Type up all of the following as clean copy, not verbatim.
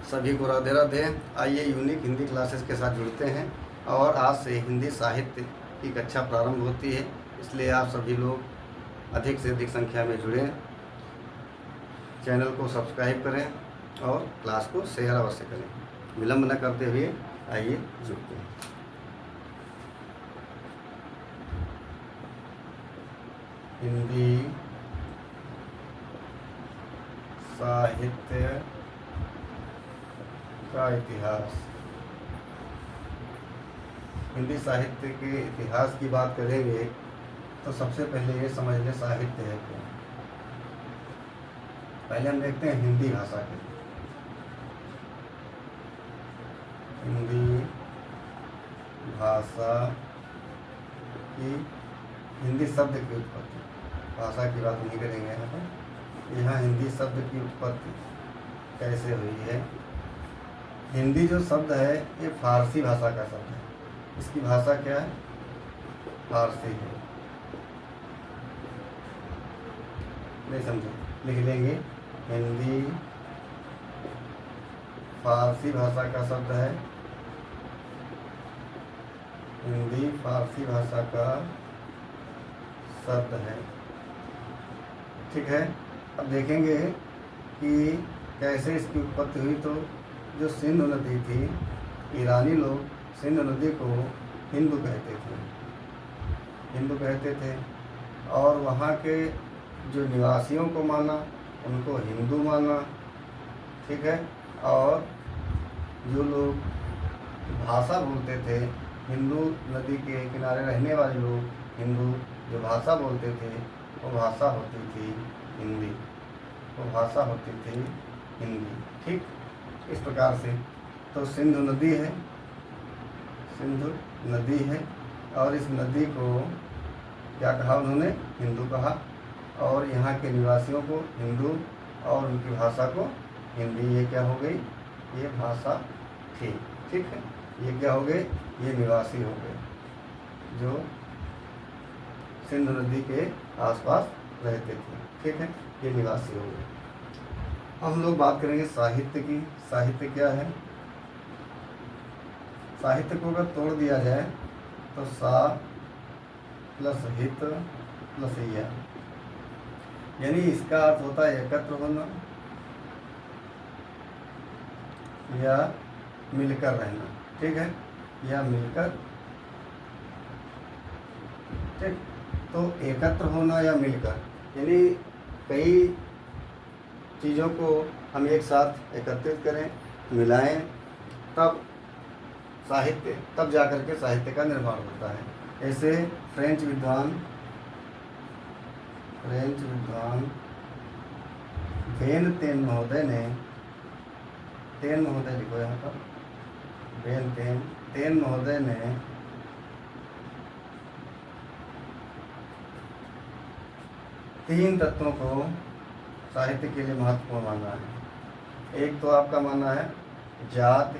सभी को राधे राधे। आइए यूनिक हिंदी क्लासेस के साथ जुड़ते हैं और आज से हिंदी साहित्य की कक्षा प्रारंभ होती है, इसलिए आप सभी लोग अधिक से अधिक संख्या में जुड़ें, चैनल को सब्सक्राइब करें और क्लास को शेयर अवश्य करें। विलंब न करते हुए आइए जुड़ते हैं। हिंदी साहित्य का इतिहास। हिंदी साहित्य के इतिहास की बात करेंगे तो सबसे पहले ये समझ लें साहित्य है क्या। पहले हम देखते हैं हिंदी भाषा के। हिंदी भाषा की, हिंदी शब्द की उत्पत्ति, भाषा की बात नहीं करेंगे यहाँ पर। यहाँ हिंदी शब्द की उत्पत्ति कैसे हुई है। हिंदी जो शब्द है ये फारसी भाषा का शब्द है। इसकी भाषा क्या है? फारसी है। नहीं समझे, लिख लेंगे। हिंदी फारसी भाषा का शब्द है। हिंदी फारसी भाषा का शब्द है। ठीक है। अब देखेंगे कि कैसे इसकी उत्पत्ति हुई। तो जो सिंधु नदी थी, ईरानी लोग सिंधु नदी को हिंदू कहते थे, हिंदू कहते थे, और वहाँ के जो निवासियों को माना उनको हिंदू माना। ठीक है। और जो लोग भाषा बोलते थे, हिंदू नदी के किनारे रहने वाले लोग हिंदू जो भाषा बोलते थे वो भाषा होती थी हिंदी, वो भाषा होती थी हिंदी। ठीक, इस प्रकार से तो सिंधु नदी है, सिंधु नदी है, और इस नदी को क्या कहा उन्होंने? हिंदू कहा। और यहाँ के निवासियों को हिंदू और उनकी भाषा को हिंदी। ये क्या हो गई? ये भाषा थी। ठीक है। ये क्या हो गए? ये निवासी हो गए जो सिंधु नदी के आसपास रहते थे। ठीक है, ये निवासी हो गए। अब हम लोग बात करेंगे साहित्य की। साहित्य क्या है? साहित्य को अगर तोड़ दिया जाए तो सा प्लस हित प्लस या, यानी इसका अर्थ होता है एकत्र होना या मिलकर रहना। ठीक है, या मिलकर। ठीक, तो एकत्र होना या मिलकर, यानी कई चीज़ों को हम एक साथ एकत्रित करें, मिलाएं, तब साहित्य, तब जाकर के साहित्य का निर्माण होता है। ऐसे फ्रेंच विद्वान बेन तेन महोदय ने, तेन महोदय लिखो यहाँ पर, बेन तेन महोदय ने तीन तत्वों को साहित्य के लिए महत्वपूर्ण माना है। एक तो आपका माना है जाति,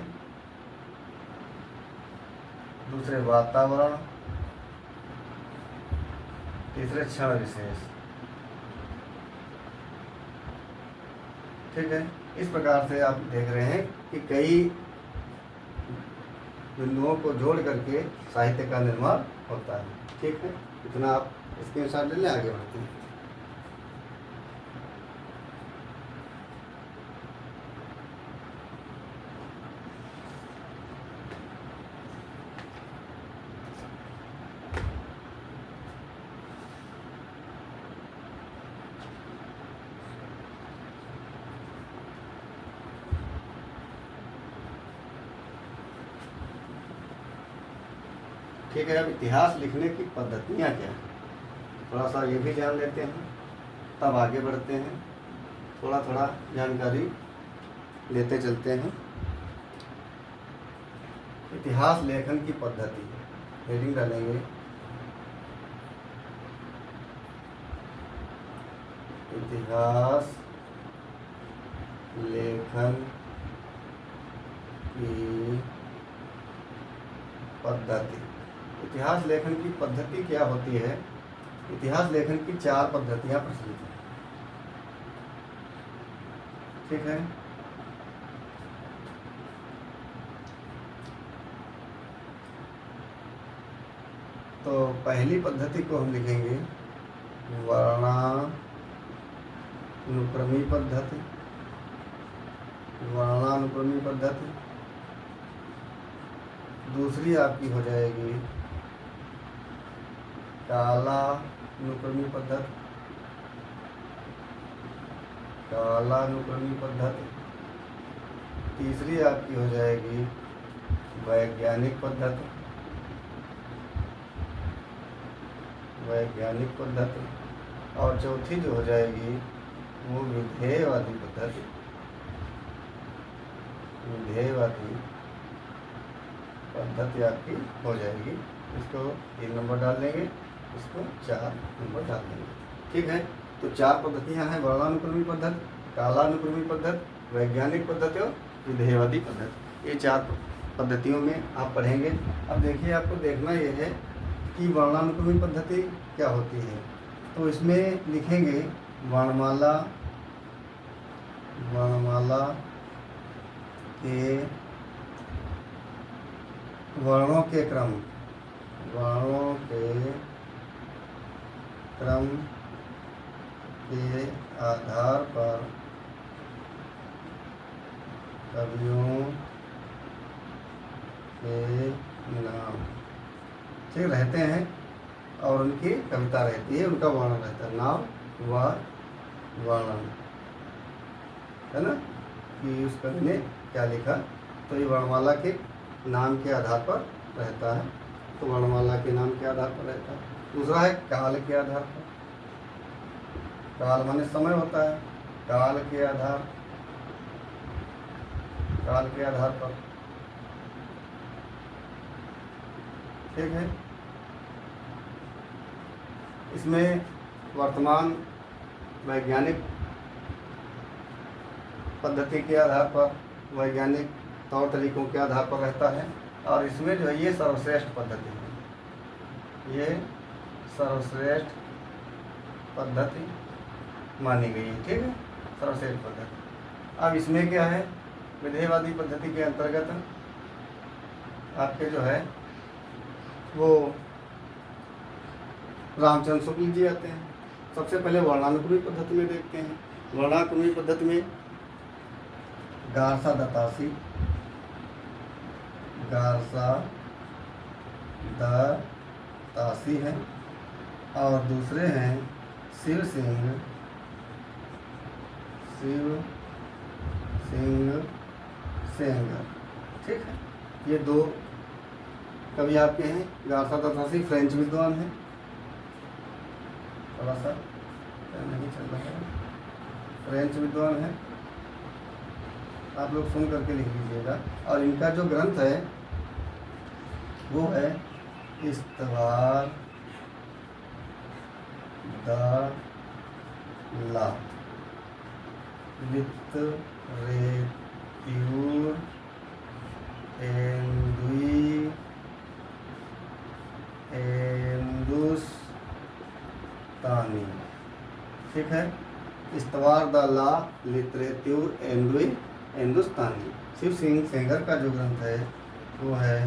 दूसरे वातावरण, तीसरे क्षण विशेष। ठीक है। इस प्रकार से आप देख रहे हैं कि कई बिंदुओं को जोड़ करके साहित्य का निर्माण होता है। ठीक है, इतना आप इसके अनुसार ले लें, आगे बढ़ते हैं। ठीक है। अब इतिहास लिखने की पद्धतियाँ क्या हैं, थोड़ा सा ये भी जान लेते हैं, तब आगे बढ़ते हैं। थोड़ा थोड़ा जानकारी लेते चलते हैं। इतिहास लेखन की पद्धति, हेडिंग डालेंगे इतिहास लेखन की पद्धति। इतिहास लेखन की पद्धति क्या होती है? इतिहास लेखन की 4 पद्धतियाँ प्रचलित हैं। ठीक है। तो पहली पद्धति को हम लिखेंगे वर्णानुक्रमी पद्धति। वर्णानुक्रमी पद्धति। दूसरी आपकी हो जाएगी कालानुक्रमी पद्धति। कालानुक्रमी पद्धति। तीसरी आपकी हो जाएगी वैज्ञानिक पद्धति। वैज्ञानिक पद्धति। और चौथी जो हो जाएगी वो विधेयवादी पद्धति। विधेयवादी पद्धति आपकी हो जाएगी। इसको 3 नंबर डाल देंगे, इसको 4 नंबर डाल देंगे। ठीक है, तो 4 पद्धतियाँ हैं, वर्णानुक्रमी पद्धति, कालानुक्रमी पद्धति, वैज्ञानिक पद्धति और विधेयवादी पद्धति। ये 4 पद्धतियों में आप पढ़ेंगे। अब देखिए, आपको देखना ये है कि वर्णानुक्रमी पद्धति क्या होती है। तो इसमें लिखेंगे वर्णमाला। वर्णमाला के वर्णों के क्रम। वर्णों के क्रम के आधार पर कवियों के नाम ठीक रहते हैं और उनकी कविता रहती है, उनका वर्णन रहता है। नाम व वर्णन, है ना, कि उस कवि ने क्या लिखा। तो ये वर्णमाला के नाम के आधार पर रहता है। तो वर्णमाला के नाम के आधार पर रहता है। दूसरा है काल के आधार पर। काल माने समय होता है। काल के आधार पर। ठीक है, इसमें वर्तमान वैज्ञानिक पद्धति के आधार पर, वैज्ञानिक तौर तरीकों के आधार पर रहता है। और इसमें जो है ये सर्वश्रेष्ठ पद्धति है। ये सर्वश्रेष्ठ पद्धति मानी गई है। ठीक है, सर्वश्रेष्ठ पद्धति। अब इसमें क्या है, विधेयवादी पद्धति के अंतर्गत आपके जो है वो रामचंद्र शुक्ल जी आते हैं। सबसे पहले वर्णानुक्रमी पद्धति में देखते हैं। वर्णानुक्रमी पद्धति में गारसा दत्तासी, गारसा दत्तासी हैं। और दूसरे हैं शिव सिंह सेंगर। ठीक है, ये 2 कवि आपके हैं। गारसा दत्तासी फ्रेंच विद्वान हैं। थोड़ा सा नहीं चल रहा है, फ्रेंच विद्वान है, आप लोग सुन करके लिख लीजिएगा। और इनका जो ग्रंथ है वो है इस्तवार द ला लिटरेट्यूर हिंदुस्तानी। ठीक है, इस्तवार द ला लिटरेट्यूर हिंदुस्तानी। शिव सिंह सेंगर का जो ग्रंथ है वो है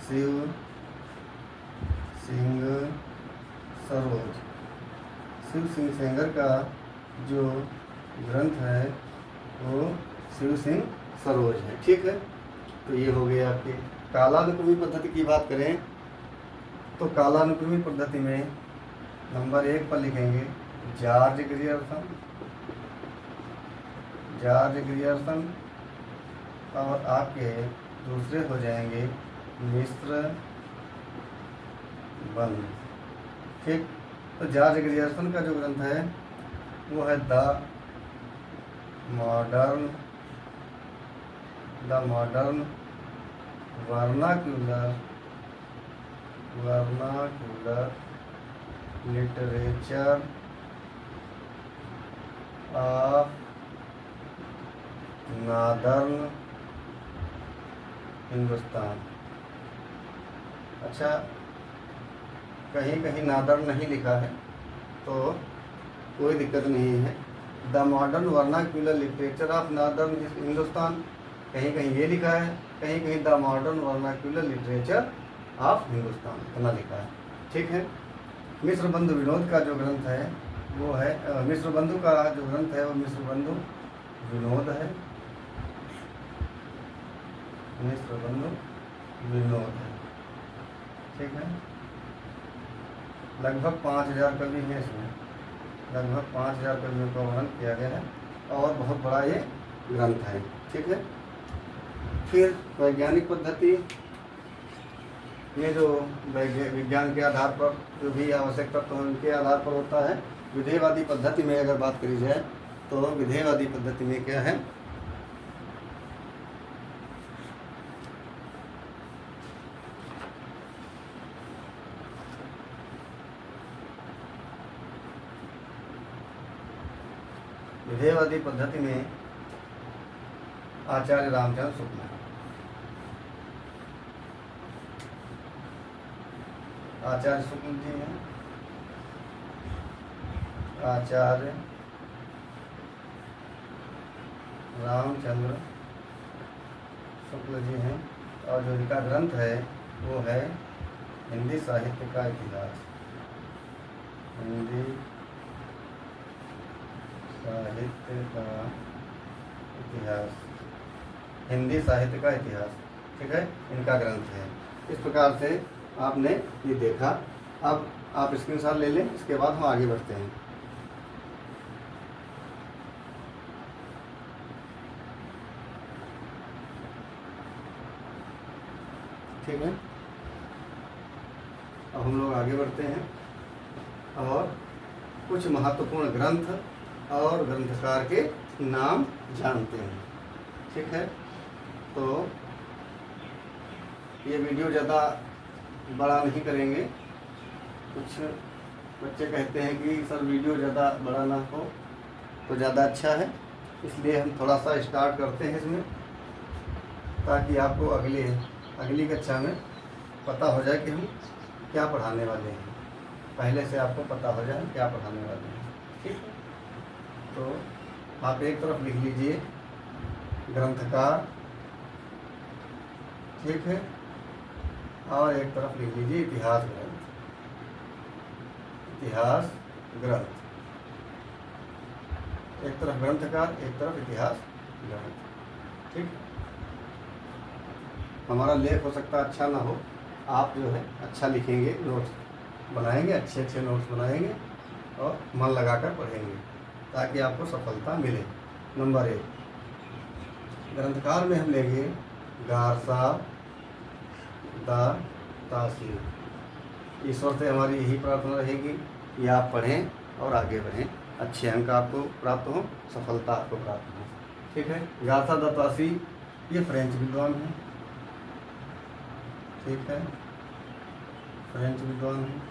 शिव सिंह सरोज। शिव सिंह सेंगर का जो ग्रंथ है वो शिव सिंह सरोज है। ठीक है, तो ये हो गया आपके। कालानुक्रमी पद्धति की बात करें तो कालानुक्रमी पद्धति में नंबर 1 पर लिखेंगे जॉर्ज ग्रियर्सन। और आपके दूसरे हो जाएंगे मिस्र बंद। ठीक, तो जॉर्ज ग्रियर्सन का जो ग्रंथ है वो है the modern vernacular literature of northern Hindustan. अच्छा, कहीं कहीं नादर्न नहीं लिखा है तो कोई दिक्कत नहीं है। The modern vernacular literature of northern Hindustan, कहीं कहीं ये लिखा है, कहीं कहीं the modern vernacular literature of Hindustan, इतना लिखा है। ठीक है। मिश्र बंधु विनोद का जो ग्रंथ है वो है मिश्र बंधु का जो ग्रंथ है वो मिश्र बंधु विनोद है, मिश्र बंधु विनोद है, ठीक है। लगभग 5000 कवि हैं इसमें, लगभग 5000 कवियों का वर्णन किया गया है और बहुत बड़ा ये ग्रंथ है, ठीक है। फिर वैज्ञानिक पद्धति, ये जो विज्ञान के आधार पर जो भी आवश्यक तत्व हैं उनके आधार पर होता है। विधेयवादी पद्धति में अगर बात करी जाए तो विधेयवादी पद्धति में क्या है, विधेयवादी पद्धति में आचार्य रामचंद्र शुक्ल, आचार्य शुक्ल जी हैं, आचार्य रामचंद्र शुक्ल जी हैं और जो इनका ग्रंथ है वो है हिंदी साहित्य का इतिहास, हिंदी साहित्य का इतिहास, हिंदी साहित्य का इतिहास, ठीक है, इनका ग्रंथ है। इस प्रकार से आपने ये देखा। अब आप स्क्रीनशॉट ले लें, इसके बाद हम आगे बढ़ते हैं। ठीक है, अब हम लोग आगे बढ़ते हैं और कुछ महत्वपूर्ण ग्रंथ और ग्रंथकार के नाम जानते हैं, ठीक है। तो ये वीडियो ज़्यादा बड़ा नहीं करेंगे। कुछ बच्चे कहते हैं कि सर वीडियो ज़्यादा बड़ा ना हो तो ज़्यादा अच्छा है, इसलिए हम थोड़ा सा स्टार्ट करते हैं इसमें, ताकि आपको अगली कक्षा में पता हो जाए कि हम क्या पढ़ाने वाले हैं, पहले से आपको पता हो जाए क्या पढ़ाने वाले हैं, ठीक है। तो आप एक तरफ लिख लीजिए ग्रंथकार, ठीक है, और एक तरफ लिख लीजिए इतिहास ग्रंथ, इतिहास ग्रंथ, एक तरफ ग्रंथकार एक तरफ इतिहास ग्रंथ, ठीक। हमारा लेख हो सकता है अच्छा ना हो, आप जो है अच्छा लिखेंगे, नोट्स बनाएंगे, अच्छे अच्छे नोट्स बनाएंगे और मन लगाकर पढ़ेंगे ताकि आपको सफलता मिले। नंबर 1 ग्रंथकार में हम लेंगे गारसा द तासीर। ईश्वर से हमारी यही प्रार्थना रहेगी कि आप पढ़ें और आगे बढ़ें, अच्छे अंक आपको प्राप्त हों, सफलता आपको प्राप्त हो, ठीक है। गारसा द तासीर ये फ्रेंच विद्वान हैं, ठीक है, फ्रेंच विद्वान हैं।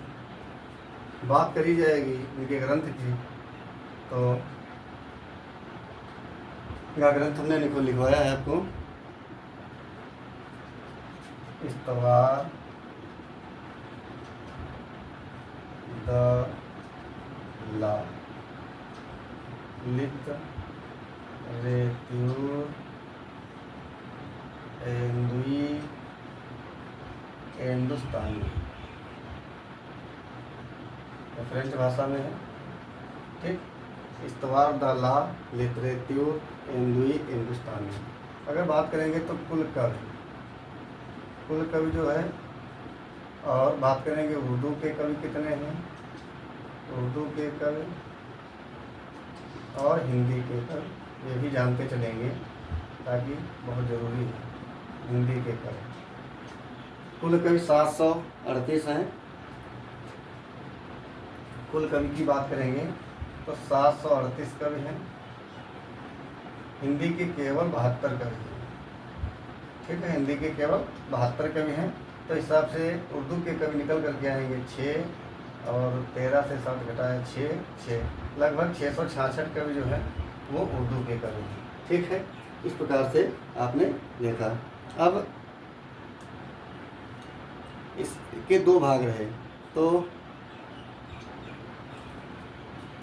बात करी जाएगी इनके ग्रंथ की तो क्या ग्रंथ हमने लिखवाया है आपको, इस्तवार द ला लिटरेचर हिंदुस्तानी, फ्रेंच भाषा में है, ठीक। इस्तवार द ला लिटरेचर हिंदुस्तानी। अगर बात करेंगे तो कुल कवि जो है, और बात करेंगे उर्दू के कवि कितने हैं, उर्दू के कवि और हिंदी के कवि, ये भी जानते चलेंगे ताकि बहुत ज़रूरी है। हिंदी के कवि कुल कवि 738 हैं। कुल कवि की बात करेंगे तो 738 कवि हैं। हिंदी के केवल 72 कवि हैं, ठीक है, हिंदी के केवल 72 कवि हैं। तो हिसाब से उर्दू के कवि निकल करके आएंगे 6 और 13 से 7 घटाया 6, लगभग 666 कवि जो है वो उर्दू के कवि हैं, ठीक है। इस प्रकार से आपने देखा। अब इसके 2 भाग रहे, तो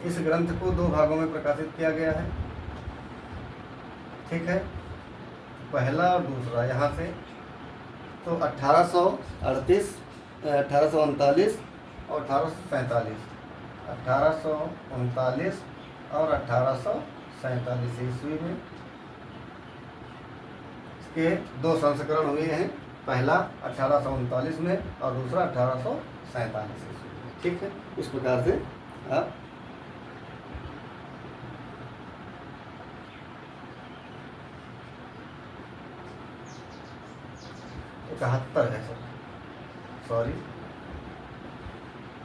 इस ग्रंथ को 2 भागों में प्रकाशित किया गया है, ठीक है, पहला और दूसरा। यहाँ से तो 1838 और 1847, 1839 और 1847 ईस्वी में इसके 2 संस्करण हुए हैं, पहला 1839 में और दूसरा 1847 ईस्वी में। ठीक है, इस प्रकार से आप 71 है सर, सॉरी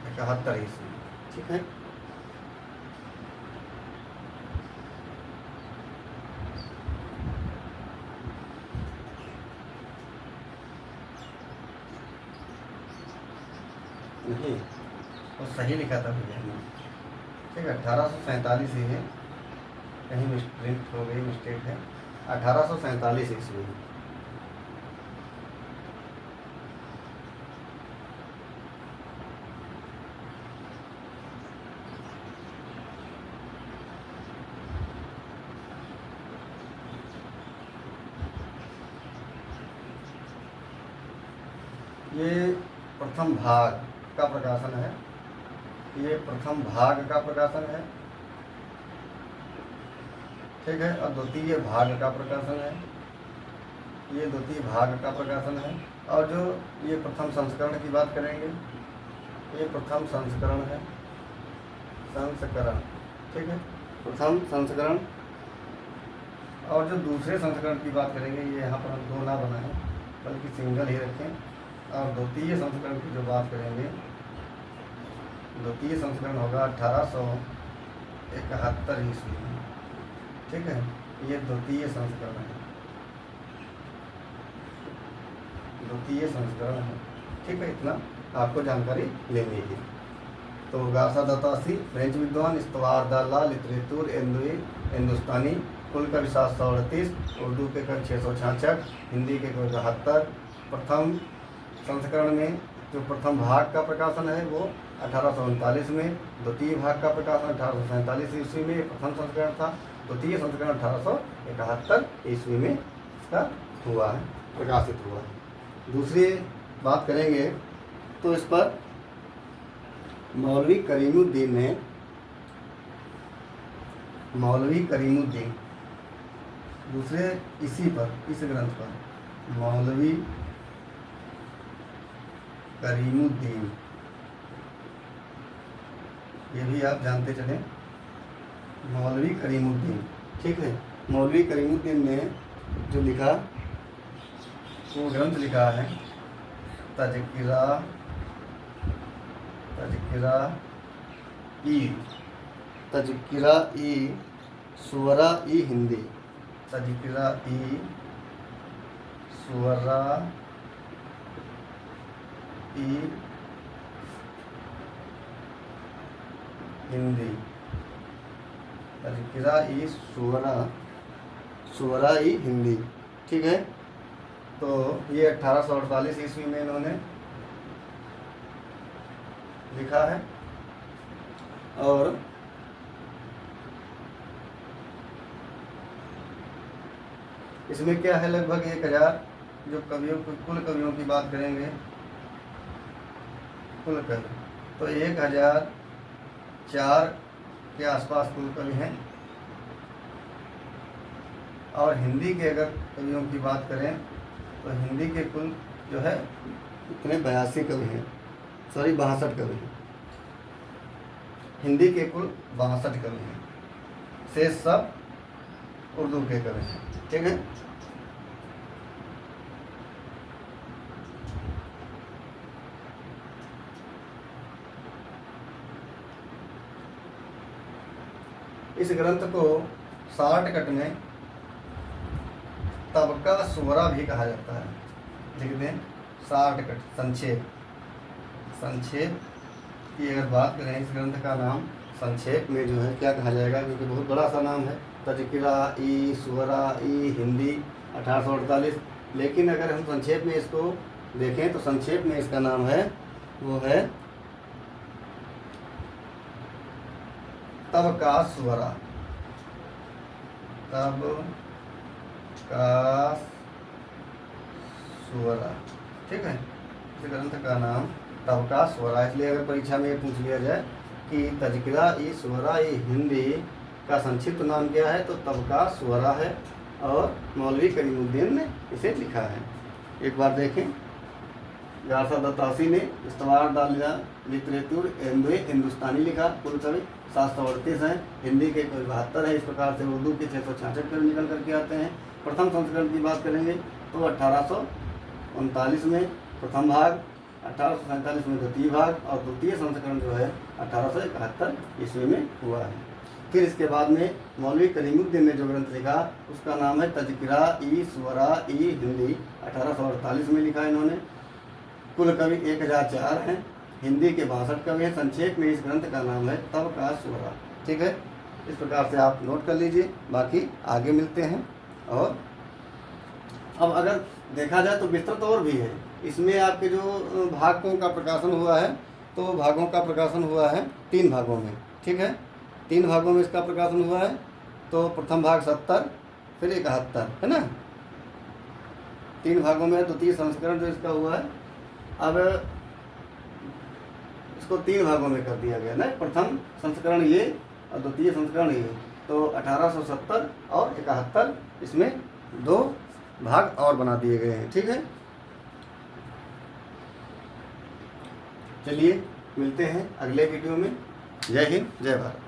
71 ईस्वी। ठीक है, नहीं वो सही लिखा था भैया ने। ठीक है, 1847 ही है, कहीं मिस्टेक हो गई, मिस्टेक है, 1847 ईस्वी में। ये प्रथम भाग का प्रकाशन है, ये प्रथम भाग का प्रकाशन है। ठीक है, और द्वितीय भाग का प्रकाशन है, ये द्वितीय भाग का प्रकाशन है। और जो ये प्रथम संस्करण की बात करेंगे, ये प्रथम संस्करण है, संस्करण। ठीक है, प्रथम संस्करण। और जो दूसरे संस्करण की बात करेंगे, ये यहाँ पर हम 2 ना बनाएं बल्कि सिंगल ही रखें। और द्वितीय संस्करण की जो बात करेंगे, द्वितीय संस्करण होगा 1871 ईस्वी में। ठीक है, ये द्वितीय संस्करण है, द्वितीय संस्करण है। ठीक है, इतना आपको जानकारी लेनी है। तो गासा दत्तासी फ्रेंच विद्वान, इस्तवार दल्ला लिटरेचर हिंदुस्तानी, कुल कवि 738, उर्दू के कवि 666, हिंदी के कवि 72। प्रथम संस्करण में जो प्रथम भाग का प्रकाशन है वो 1839 में, द्वितीय भाग का प्रकाशन 1847 ईस्वी में प्रथम संस्करण था, द्वितीय संस्करण 1871 ईस्वी में इसका हुआ है, प्रकाशित हुआ है। दूसरी बात करेंगे तो इस पर मौलवी करीमुद्दीन ने, मौलवी करीमुद्दीन दूसरे इसी पर, इस ग्रंथ पर मौलवी करीमुद्दीन, ये भी आप जानते चलें, मौलवी करीमुद्दीन। ठीक है, मौलवी करीमुद्दीन ने जो लिखा वो ग्रंथ लिखा है तज़किरा, तज़किरा ई, तज़किरा ई शुअरा ई हिंदी, तज़किरा ई शुअरा ई हिंदी, तज़किरा ई शुअरा ई हिंदी। ठीक है, तो ये 1848 ईस्वी में इन्होंने लिखा है। और इसमें क्या है, लगभग 1000 जो कवियों, कुल कवियों की बात करेंगे, कुल कवि तो 1004 के आसपास कुल कवि हैं। और हिंदी के अगर कवियों की बात करें तो हिंदी के कुल जो है इतने 82 कवि हैं, सॉरी 62 कवि हैं, हिंदी के कुल 62 कवि हैं, शेष सब उर्दू के कवि हैं। ठीक है, इस ग्रंथ को शॉर्टकट में तबका शुअरा भी कहा जाता है। लिख दें शॉर्टकट, संक्षेप, संक्षेप की अगर बात करें, इस ग्रंथ का नाम संक्षेप में जो है क्या कहा जाएगा, क्योंकि बहुत बड़ा सा नाम है, तज़किरा ई शुअरा ई हिंदी 1848। लेकिन अगर हम संक्षेप में इसको देखें तो संक्षेप में इसका नाम है, वो है तब का शुअरा, तब का शुअरा। ठीक है, इस ग्रंथ का नाम तब का स्वरा। इसलिए अगर परीक्षा में ये पूछ लिया जाए कि तज़किरा ई स्वरा ई हिंदी का संक्षिप्त नाम क्या है, तो तब का स्वरा है और मौलवी करीमुद्दीन ने इसे लिखा है। एक बार देखें, गारसा दत्तासी ने इस्तवार डालिया लिटरेचर हिंदुस्तानी लिखा, कुल कवि 738 हैं, हिंदी के कोई 72 है। इस प्रकार से उर्दू के 666 कवि निकल करके आते हैं। प्रथम संस्करण की बात करेंगे तो 1839 में प्रथम भाग, 1847 में द्वितीय भाग और द्वितीय संस्करण जो है 1871 ईस्वी में हुआ है। फिर इसके बाद में मौलवी करीमुद्दीन ने जो ग्रंथ लिखा उसका नाम है तज़किरा ई स्वरा ई हिंदी, 1848 में लिखा इन्होंने। कुल कवि 1004 हैं, हिंदी के 62 कवि हैं। संक्षेप में इस ग्रंथ का नाम है तब का स्वरा। ठीक है, इस प्रकार से आप नोट कर लीजिए, बाकी आगे मिलते हैं। और अब अगर देखा जाए तो विस्तृत और भी है इसमें। आपके जो भागों का प्रकाशन हुआ है, तो भागों का प्रकाशन हुआ है 3 भागों में। ठीक है, 3 भागों में इसका प्रकाशन हुआ है। तो प्रथम भाग 70, फिर 71, है ना, 3 भागों में। द्वितीय संस्करण जो इसका हुआ है, अब इसको 3 भागों में कर दिया गया ना, प्रथम संस्करण ये और द्वितीय संस्करण ये। तो 1870 और 71 इसमें 2 भाग और बना दिए गए हैं। ठीक है, चलिए मिलते हैं अगले वीडियो में। जय हिंद, जय भारत।